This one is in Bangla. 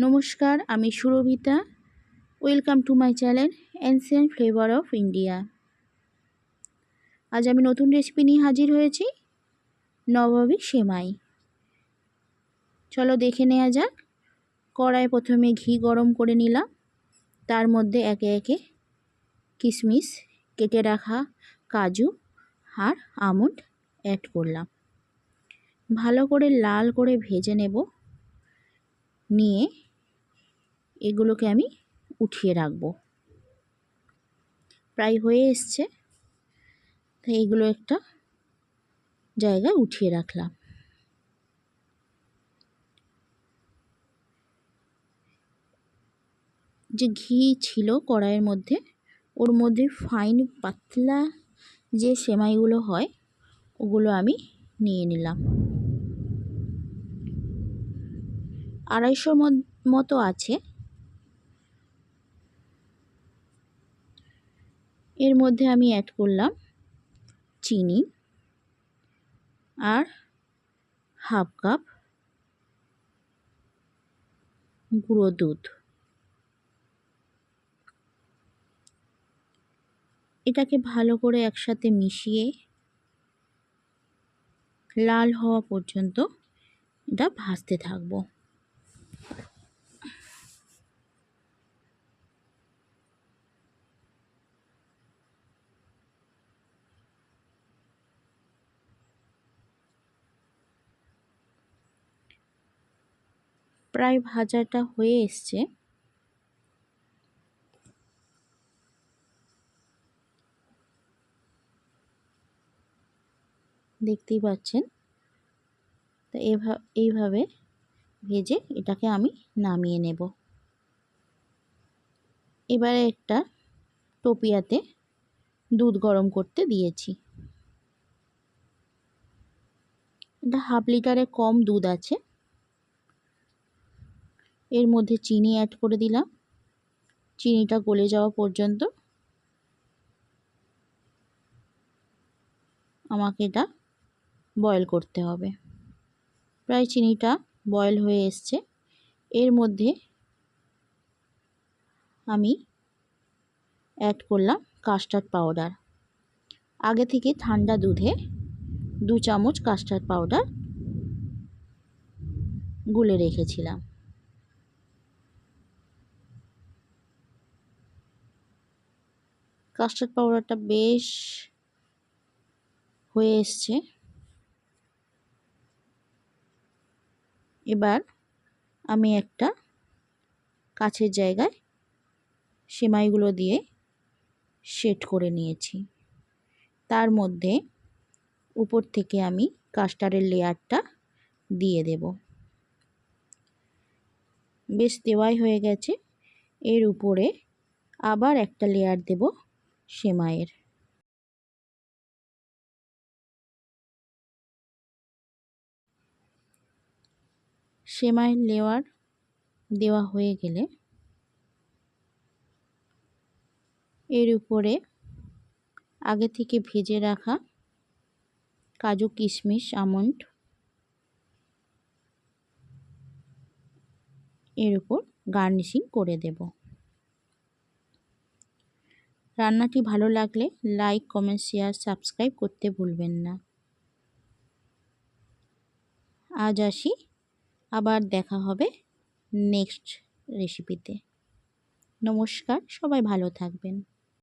নমস্কার, আমি Surabhita. Welcome to my channel ancient flavour of India. আজ আমি নতুন রেসিপি নিয়ে হাজির হয়েছি, নবাবী সেমাই। চলো দেখে নেওয়া যাক। কড়াইয়ে প্রথমে ঘি গরম করে নিলাম, তার মধ্যে একে একে কিশমিশ, কেটে রাখা কাজু আর আমন্ড অ্যাড করলাম। ভালো করে লাল করে ভেজে নেব। নিয়ে এগুলোকে আমি উঠিয়ে রাখবো। প্রায় হয়ে এসছে, তাই এগুলো একটা জায়গায় উঠিয়ে রাখলাম। যে ঘি ছিল কড়াইয়ের মধ্যে, ওর মধ্যে ফাইন পাতলা যে সেমাইগুলো হয় ওগুলো আমি নিয়ে নিলাম। 250 মতো আছে। এর মধ্যে আমি অ্যাড করলাম চিনি আর হাফ কাপ গুঁড়ো দুধ। এটাকে ভালো করে একসাথে মিশিয়ে লাল হওয়া পর্যন্ত এটা ভাজতে থাকবো। প্রায় ভাজাটা হয়ে এসছে। দেখতেই পাচ্ছেন। তো এইভাবে ভেজে এটাকে আমি নামিয়ে নেব। এবারে একটা টোপিয়াতে দুধ গরম করতে দিয়েছি। এটা 1/2 লিটারে কম দুধ আছে। এর মধ্যে চিনি অ্যাড করে দিলাম। চিনিটা গলে যাওয়া পর্যন্ত আমাকে এটা বয়েল করতে হবে। প্রায় চিনিটা বয়েল হয়ে এসছে। এর মধ্যে আমি অ্যাড করলাম কাস্টার্ড পাউডার। আগে থেকে ঠান্ডা দুধে 2 চামচ কাস্টার্ড পাউডার গুলে রেখেছিলাম। কাস্টার্ড পাউডারটা বেশ হয়ে এসছে। এবার আমি একটা কাচের জায়গায় সেমাইগুলো দিয়ে সেট করে নিয়েছি। তার মধ্যে উপর থেকে আমি কাস্টার্ডের লেয়ারটা দিয়ে দেব। বেশ দেওয়াই হয়ে গেছে। এর উপরে আবার একটা লেয়ার দেব সেমাইয়ের। সেমাইয়ের লেয়ার দেওয়া হয়ে গেলে এর উপরে আগে থেকে ভেজে রাখা কাজু, কিশমিশ, আমন্ড এর উপর গার্নিশিং করে দেব। রান্নাটি ভালো লাগলে লাইক, কমেন্ট, শেয়ার, সাবস্ক্রাইব করতে ভুলবেন না। আজ আসি, আবার দেখা হবে নেক্সট রেসিপিতে। নমস্কার, সবাই ভালো থাকবেন।